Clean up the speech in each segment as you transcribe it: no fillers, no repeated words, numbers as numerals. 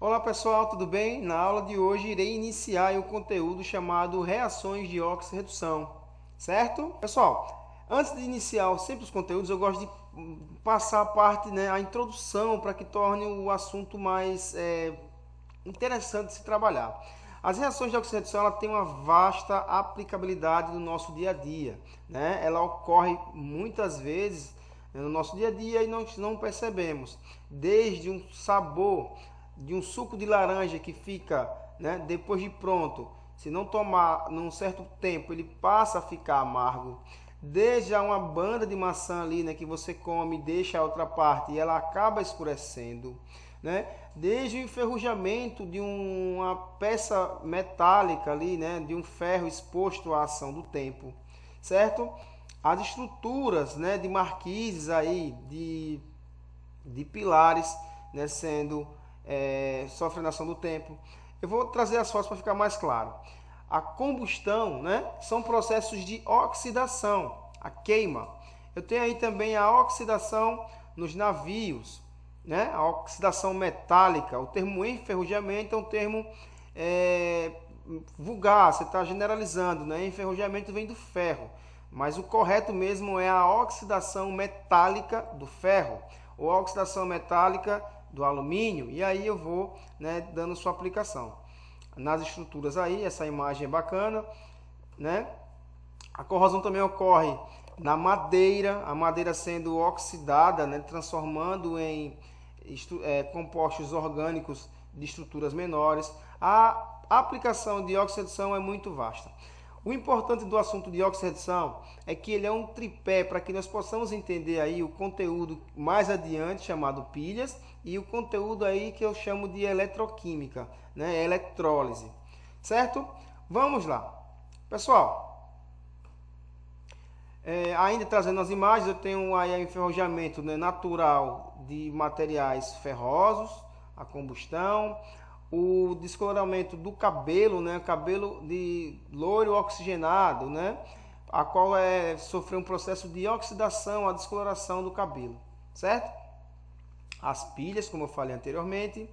Olá pessoal, tudo bem? Na aula de hoje irei iniciar o conteúdo chamado reações de óxido-redução, certo? Pessoal, antes de iniciar sempre os conteúdos, eu gosto de passar a parte, a introdução para que torne o assunto mais interessante de se trabalhar. As reações de oxidação ela tem uma vasta aplicabilidade no nosso dia a dia, né? Ela ocorre muitas vezes no nosso dia a dia e nós não percebemos. Desde um sabor de um suco de laranja que fica, né, depois de pronto, se não tomar num certo tempo, ele passa a ficar amargo. Desde uma banda de maçã ali, né, que você come e deixa a outra parte e ela acaba escurecendo, né? Desde o enferrujamento de uma peça metálica ali, né, de um ferro exposto à ação do tempo, certo? As estruturas, né, de marquises aí, de pilares, né, sofrendo a ação do tempo. Eu vou trazer as fotos para ficar mais claro. A combustão, né, são processos de oxidação, a queima. Eu tenho aí também a oxidação nos navios, né, a oxidação metálica. O termo enferrujamento é um termo vulgar, você está generalizando, né? Enferrujamento vem do ferro, mas o correto mesmo é a oxidação metálica do ferro ou a oxidação metálica do alumínio, e aí eu vou, né, dando sua aplicação. Nas estruturas aí, essa imagem é bacana, né? A corrosão também ocorre na madeira, a madeira sendo oxidada, né, transformando em compostos orgânicos de estruturas menores. A aplicação de oxidação é muito vasta. O importante do assunto de oxidação é que ele é um tripé para que nós possamos entender aí o conteúdo mais adiante chamado pilhas e o conteúdo aí que eu chamo de eletroquímica, né, eletrólise, certo? Vamos lá. Pessoal, ainda trazendo as imagens, eu tenho aí o enferrujamento, né, natural de materiais ferrosos, a combustão, o descoloramento do cabelo, né, cabelo de loiro oxigenado, né, a qual sofreu um processo de oxidação, a descoloração do cabelo, certo? As pilhas, como eu falei anteriormente,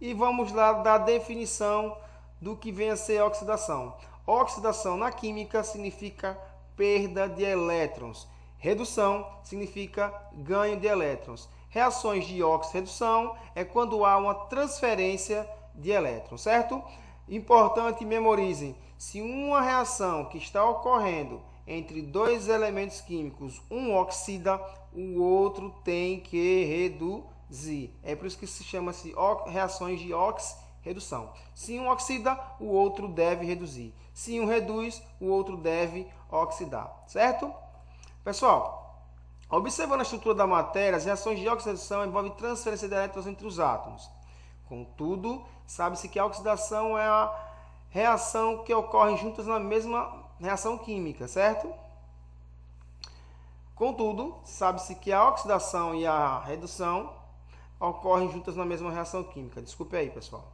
e vamos lá da definição do que vem a ser oxidação. Oxidação na química significa perda de elétrons. Redução significa ganho de elétrons. Reações de óxido-redução é quando há uma transferência de elétrons, certo? Importante, memorizem. Se uma reação que está ocorrendo entre dois elementos químicos, um oxida, o outro tem que reduzir. É por isso que se chama-se reações de oxi-redução. Se um oxida, o outro deve reduzir. Se um reduz, o outro deve oxidar, certo? Pessoal, observando a estrutura da matéria, as reações de oxidação envolvem transferência de elétrons entre os átomos. Contudo, sabe-se que a oxidação é a reação que ocorre juntas na mesma reação química, certo? Contudo, sabe-se que a oxidação e a redução ocorrem juntas na mesma reação química. Desculpe aí, pessoal.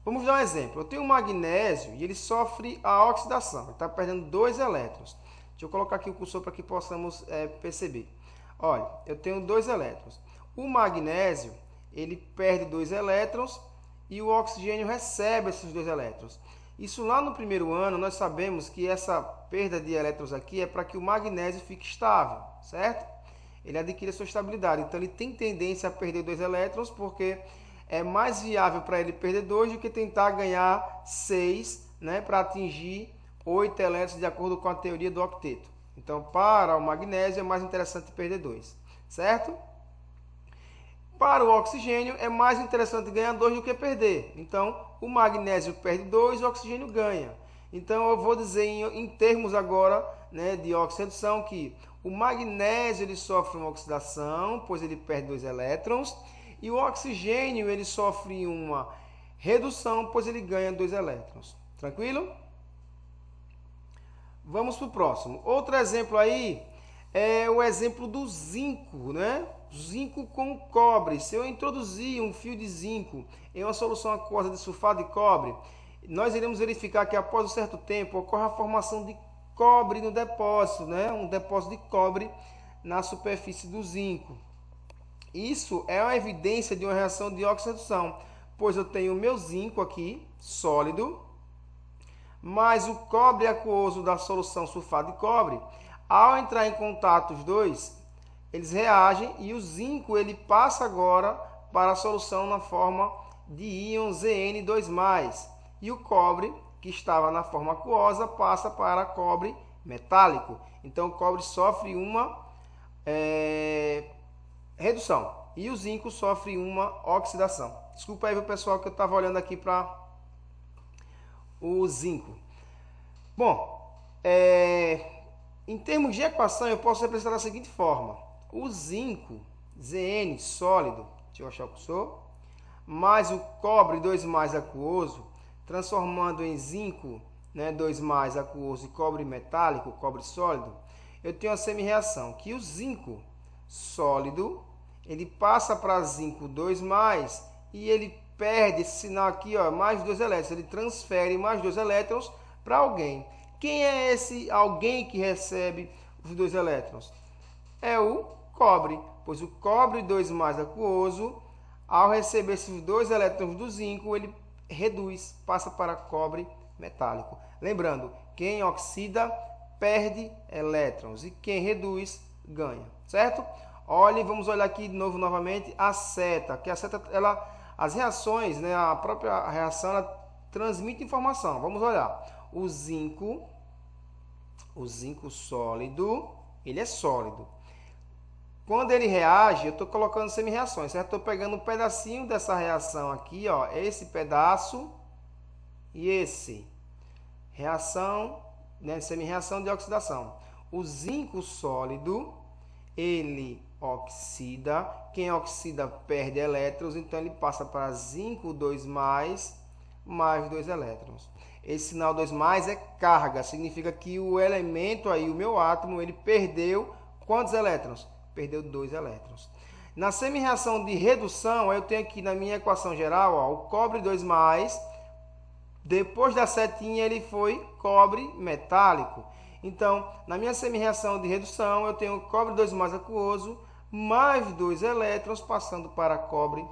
Vamos dar um exemplo. Eu tenho um magnésio e ele sofre a oxidação. Ele está perdendo 2 elétrons. Deixa eu colocar aqui o cursor para que possamos perceber. Olha, eu tenho 2 elétrons. O magnésio, ele perde 2 elétrons e o oxigênio recebe esses 2 elétrons. Isso lá no primeiro ano, nós sabemos que essa perda de elétrons aqui é para que o magnésio fique estável, certo? Ele adquire a sua estabilidade. Então, ele tem tendência a perder 2 elétrons porque é mais viável para ele perder 2 do que tentar ganhar 6, né, para atingir 8 elétrons de acordo com a teoria do octeto. Então, para o magnésio é mais interessante perder 2, certo? Para o oxigênio é mais interessante ganhar 2 do que perder. Então, o magnésio perde 2 e o oxigênio ganha. Então, eu vou dizer em termos agora, né, de oxidação que o magnésio ele sofre uma oxidação, pois ele perde 2 elétrons, e o oxigênio ele sofre uma redução, pois ele ganha 2 elétrons. Tranquilo? Vamos para o próximo. Outro exemplo aí é o exemplo do zinco, né? Zinco com cobre. Se eu introduzir um fio de zinco em uma solução aquosa de sulfato de cobre, nós iremos verificar que após um certo tempo ocorre a formação de cobre no depósito, né? Um depósito de cobre na superfície do zinco. Isso é uma evidência de uma reação de oxidação, pois eu tenho o meu zinco aqui, sólido, mais o cobre aquoso da solução sulfato de cobre. Ao entrar em contato os dois, eles reagem e o zinco ele passa agora para a solução na forma de íon Zn2+. E o cobre, que estava na forma aquosa, passa para cobre metálico. Então o cobre sofre uma redução e o zinco sofre uma oxidação. Desculpa aí, pessoal, que eu estava olhando aqui para o zinco. Bom, em termos de equação, eu posso representar da seguinte forma. O zinco, Zn, sólido, deixa eu achar o cursor, mais o cobre 2+ aquoso, transformando em zinco, né, 2+ aquoso e cobre metálico, cobre sólido, eu tenho a semi-reação que o zinco sólido, ele passa para zinco 2+, e ele perde esse sinal aqui, ó, mais 2 elétrons, ele transfere mais 2 elétrons para alguém. Quem é esse alguém que recebe os 2 elétrons? É o cobre, pois o cobre 2+ aquoso, ao receber esses 2 elétrons do zinco, ele reduz, passa para cobre metálico. Lembrando, quem oxida perde elétrons e quem reduz ganha, certo? Olhem, vamos olhar aqui de novo novamente a seta, que a seta, as reações, né, a própria reação, ela transmite informação. Vamos olhar. O zinco sólido, ele é sólido. Quando ele reage, eu estou colocando semi-reações, certo? Estou pegando um pedacinho dessa reação aqui, ó, esse pedaço e esse. Reação, né, semi-reação de oxidação. O zinco sólido, ele oxida. Quem oxida perde elétrons, então ele passa para zinco 2+, mais 2 elétrons. Esse sinal 2+ é carga, significa que o elemento aí, o meu átomo, ele perdeu quantos elétrons? Perdeu 2 elétrons. Na semi-reação de redução, eu tenho aqui na minha equação geral, ó, o cobre 2+, depois da setinha ele foi cobre metálico. Então, na minha semi-reação de redução, eu tenho cobre 2+ aquoso, mais 2 elétrons passando para cobre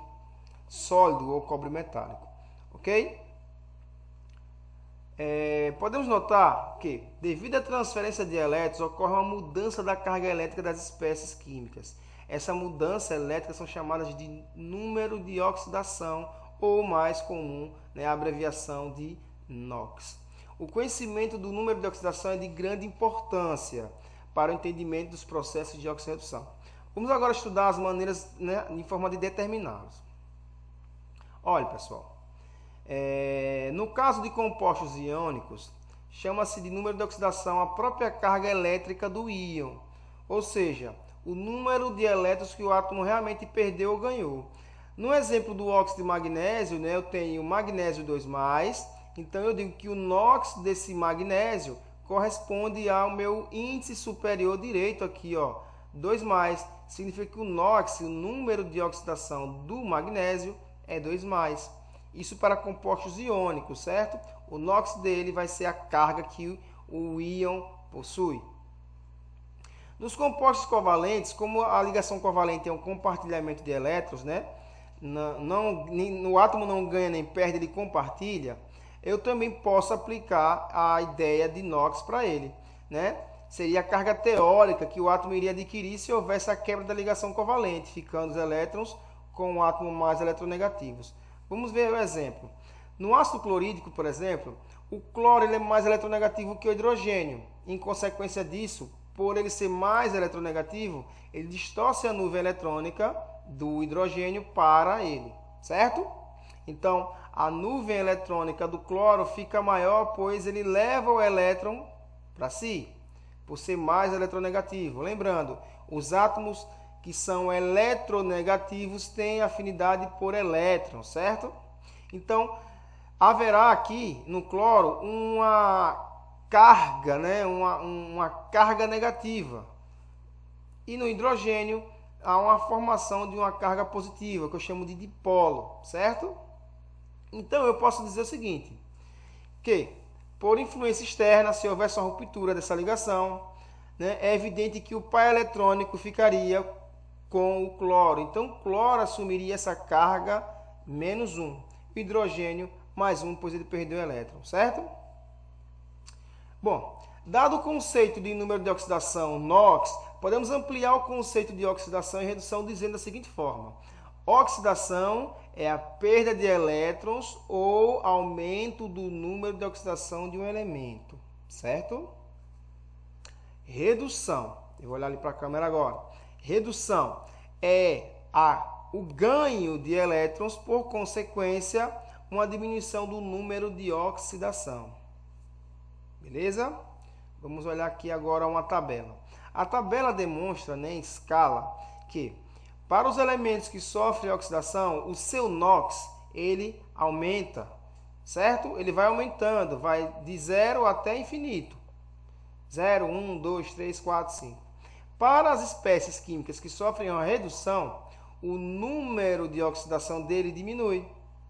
sólido ou cobre metálico. Ok? Podemos notar que, devido à transferência de elétrons, ocorre uma mudança da carga elétrica das espécies químicas. Essa mudança elétrica são chamadas de número de oxidação, ou mais comum, né, a abreviação de NOx. O conhecimento do número de oxidação é de grande importância para o entendimento dos processos de oxirredução. Vamos agora estudar as maneiras, né, em forma de determiná-los. Olha, pessoal. No caso de compostos iônicos, chama-se de número de oxidação a própria carga elétrica do íon, ou seja, o número de elétrons que o átomo realmente perdeu ou ganhou. No exemplo do óxido de magnésio, né, eu tenho magnésio 2+, então eu digo que o NOx desse magnésio corresponde ao meu índice superior direito aqui, ó, 2+, significa que o NOx, o número de oxidação do magnésio, é 2+. Isso para compostos iônicos, certo? O NOx dele vai ser a carga que o íon possui. Nos compostos covalentes, como a ligação covalente é um compartilhamento de elétrons, né? O átomo não ganha nem perde, ele compartilha. Eu também posso aplicar a ideia de NOx para ele, né? Seria a carga teórica que o átomo iria adquirir se houvesse a quebra da ligação covalente, ficando os elétrons com o átomo mais eletronegativos. Vamos ver o exemplo. No ácido clorídrico, por exemplo, o cloro ele é mais eletronegativo que o hidrogênio. Em consequência disso, por ele ser mais eletronegativo, ele distorce a nuvem eletrônica do hidrogênio para ele, certo? Então, a nuvem eletrônica do cloro fica maior, pois ele leva o elétron para si, por ser mais eletronegativo. Lembrando, os átomos que são eletronegativos têm afinidade por elétrons, certo? Então, haverá aqui no cloro uma carga, né? uma carga negativa. E no hidrogênio há uma formação de uma carga positiva, que eu chamo de dipolo, certo? Então, eu posso dizer o seguinte, que por influência externa, se houvesse uma ruptura dessa ligação, né, é evidente que o par eletrônico ficaria com o cloro. Então, o cloro assumiria essa carga menos 1. O hidrogênio, mais 1, pois ele perdeu o elétron, certo? Bom, dado o conceito de número de oxidação NOx, podemos ampliar o conceito de oxidação e redução dizendo da seguinte forma. Oxidação é a perda de elétrons ou aumento do número de oxidação de um elemento, certo? Redução, eu vou olhar ali para a câmera agora. Redução é o ganho de elétrons, por consequência, uma diminuição do número de oxidação. Beleza? Vamos olhar aqui agora uma tabela. A tabela demonstra, né, em escala, que para os elementos que sofrem oxidação, o seu NOx, ele aumenta, certo? Ele vai aumentando, vai de 0 até infinito. 0, 1, 2, 3, 4, 5. Para as espécies químicas que sofrem uma redução, o número de oxidação dele diminui,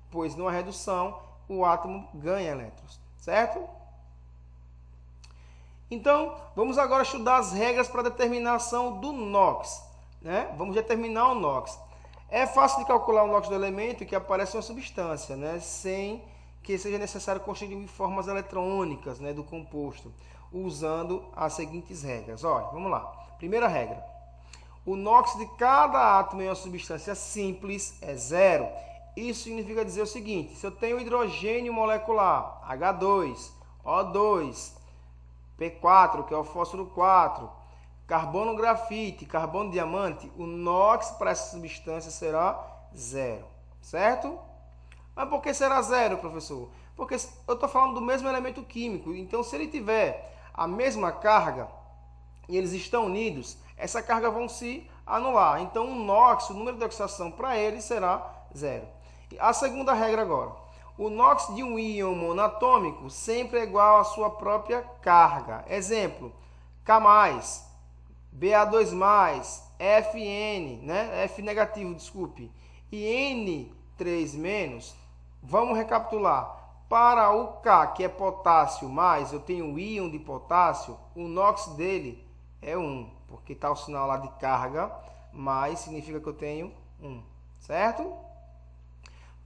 pois numa redução o átomo ganha elétrons, certo? Então, vamos agora estudar as regras para a determinação do NOx, né? Vamos determinar o NOx. É fácil de calcular o NOx do elemento que aparece uma substância, né? Sem que seja necessário constituir formas eletrônicas, né, do composto, usando as seguintes regras. Olha, vamos lá. Primeira regra. O NOx de cada átomo em uma substância simples é 0. Isso significa dizer o seguinte: se eu tenho hidrogênio molecular, H2, O2, P4, que é o fósforo 4, carbono grafite, carbono diamante, o NOx para essa substância será 0, certo? Mas por que será 0, professor? Porque eu estou falando do mesmo elemento químico, então se ele tiver a mesma carga e eles estão unidos, essa carga vão se anular. Então o NOx, o número de oxidação para ele será 0. A segunda regra agora. O NOx de um íon monatômico sempre é igual à sua própria carga. Exemplo, K+, Ba2+, Fn, né? F negativo, desculpe, e N3-. Vamos recapitular. Para o K, que é potássio mais, eu tenho o íon de potássio, o NOx dele é 1, porque está o sinal lá de carga, mais significa que eu tenho 1, certo?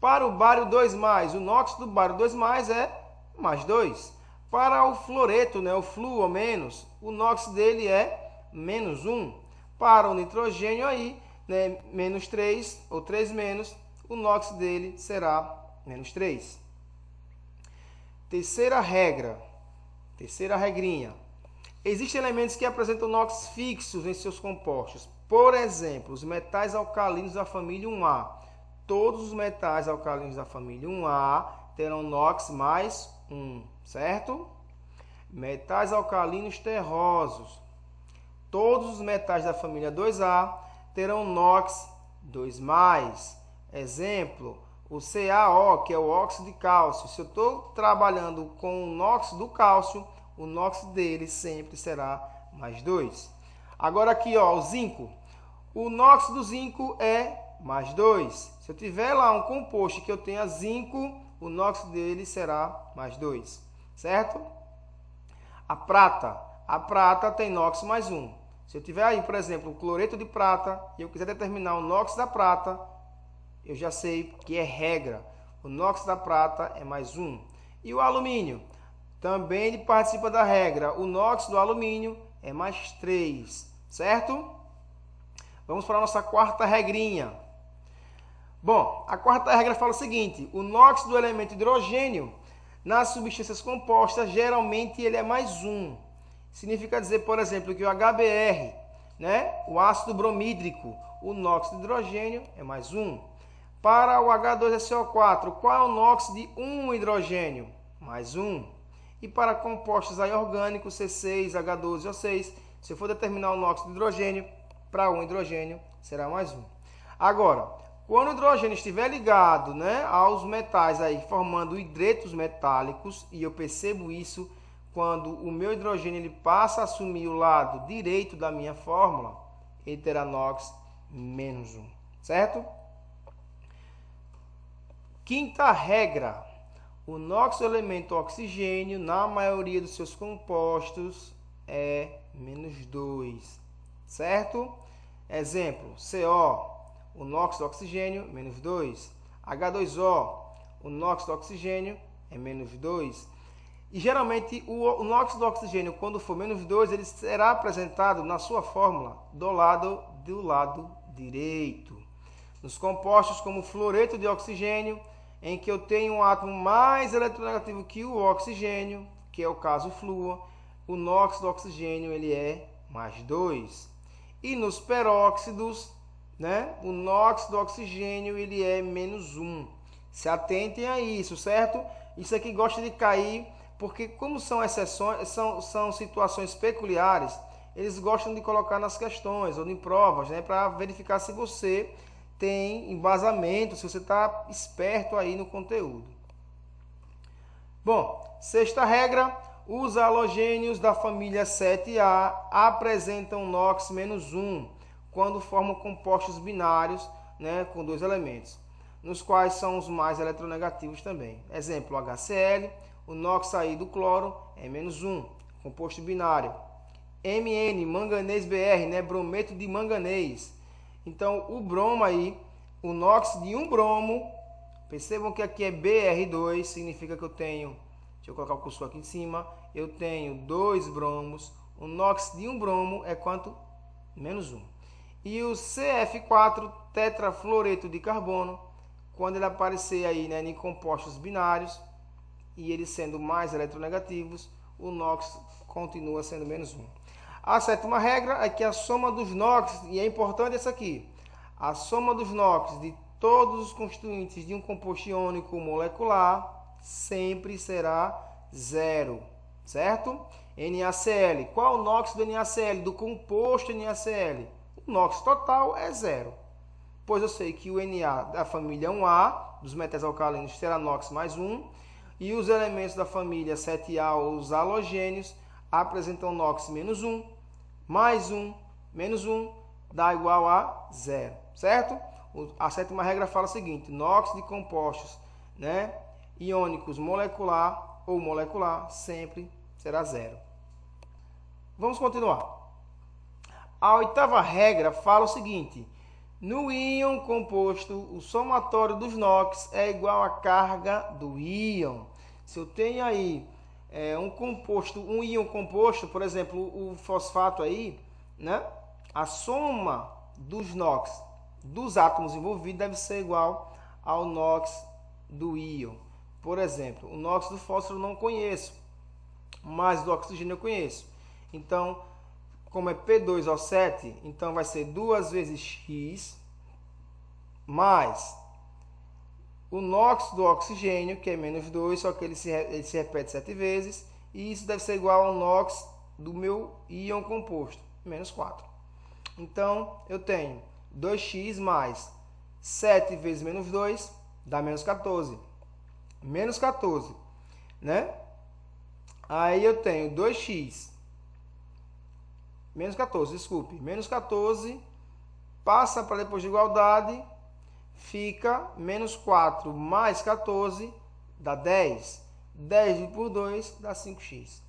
Para o bário 2+, o NOx do bário 2+, é mais 2. Para o fluoreto, né, o fluo menos, o NOx dele é menos 1. Para o nitrogênio aí, né, menos 3 ou 3-, o NOx dele será menos 3. Terceira regra, terceira regrinha. Existem elementos que apresentam NOx fixos em seus compostos. Por exemplo, os metais alcalinos da família 1A. Todos os metais alcalinos da família 1A terão NOx mais 1, certo? Metais alcalinos terrosos. Todos os metais da família 2A terão NOx 2+. Exemplo, o CaO, que é o óxido de cálcio. Se eu estou trabalhando com o NOx do cálcio, o NOx dele sempre será mais 2. Agora aqui, ó, o zinco. O NOx do zinco é mais 2. Se eu tiver lá um composto que eu tenha zinco, o NOx dele será mais 2, certo? A prata tem NOx mais 1. Se eu tiver aí, por exemplo, o cloreto de prata e eu quiser determinar o NOx da prata, eu já sei que é regra. O NOx da prata é mais 1. E o alumínio? Também ele participa da regra. O NOx do alumínio é mais 3, certo? Vamos para a nossa quarta regrinha. Bom, a quarta regra fala o seguinte: o NOx do elemento hidrogênio nas substâncias compostas, geralmente ele é mais 1. Significa dizer, por exemplo, que o HBr, né, o ácido bromídrico, o NOx de hidrogênio é mais 1. Para o H2SO4, qual é o NOx de um hidrogênio? Mais 1. E para compostos aí orgânicos, C6, H12O6, se eu for determinar o NOx de hidrogênio, para um hidrogênio será mais 1. Agora, quando o hidrogênio estiver ligado, né, aos metais aí, formando hidretos metálicos, e eu percebo isso quando o meu hidrogênio ele passa a assumir o lado direito da minha fórmula, ele terá NOx menos 1, certo? Quinta regra: o NOx do elemento oxigênio, na maioria dos seus compostos, é menos 2, certo? Exemplo, CO, o NOx do oxigênio, menos 2. H2O, o NOx do oxigênio é menos 2. E geralmente o NOx do oxigênio, quando for menos 2, ele será apresentado na sua fórmula do lado direito. Nos compostos como fluoreto de oxigênio, em que eu tenho um átomo mais eletronegativo que o oxigênio, que é o caso flúor, o NOx do oxigênio ele é mais 2. E nos peróxidos, né, o NOx do oxigênio ele é menos 1. Se atentem a isso, certo? Isso aqui gosta de cair, porque como são exceções, são situações peculiares, eles gostam de colocar nas questões ou em provas, né, para verificar se você tem embasamento, se você está esperto aí no conteúdo. Bom, sexta regra, os halogênios da família 7A apresentam NOx menos 1, quando formam compostos binários, né, com 2 elementos, nos quais são os mais eletronegativos também. Exemplo, HCl, o NOx aí do cloro é menos 1, composto binário. Mn, manganês Br, né, brometo de manganês. Então, o bromo aí, o NOx de um bromo, percebam que aqui é Br2, significa que eu tenho, deixa eu colocar o cursor aqui em cima, eu tenho 2 bromos, o NOx de um bromo é quanto? Menos 1. E o CF4, tetrafluoreto de carbono, quando ele aparecer aí, né, em compostos binários, e eles sendo mais eletronegativos, o NOx continua sendo menos 1. A sétima regra é que a soma dos NOx, e é importante essa aqui, a soma dos NOx de todos os constituintes de um composto iônico molecular sempre será 0, certo? NaCl, qual o NOx do NaCl, do composto NaCl? O NOx total é 0, pois eu sei que o Na da família 1A, dos metais alcalinos, terá NOx mais 1, e os elementos da família 7A, os halogênios, apresentam NOx menos 1, mais 1, menos 1, dá igual a 0, certo? A sétima regra fala o seguinte, NOx de compostos, né, iônicos molecular ou molecular sempre será 0. Vamos continuar. A oitava regra fala o seguinte, no íon composto, o somatório dos NOx é igual à carga do íon. Se eu tenho aí um íon composto, por exemplo, o fosfato aí, né? A soma dos NOx dos átomos envolvidos deve ser igual ao NOx do íon. Por exemplo, o NOx do fósforo eu não conheço, mas do oxigênio eu conheço. Então, como é P2O7, então vai ser 2 vezes X mais o NOx do oxigênio, que é menos 2, só que ele se repete 7 vezes, e isso deve ser igual ao NOx do meu íon composto, menos 4. Então, eu tenho 2x mais 7 vezes menos 2, dá menos 14. Menos 14, né? Aí eu tenho 2x, menos 14, desculpe, menos 14, passa para depois de igualdade, fica menos 4 mais 14, dá 10. 10 por 2 dá 5x.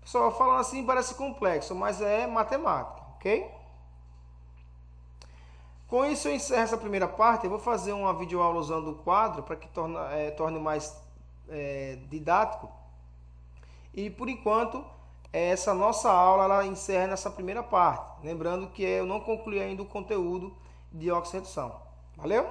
Pessoal, falando assim parece complexo, mas é matemática, ok? Com isso eu encerro essa primeira parte. Eu vou fazer uma videoaula usando o quadro para que torne mais didático. E por enquanto, essa nossa aula ela encerra nessa primeira parte. Lembrando que eu não concluí ainda o conteúdo de oxirredução. Valeu?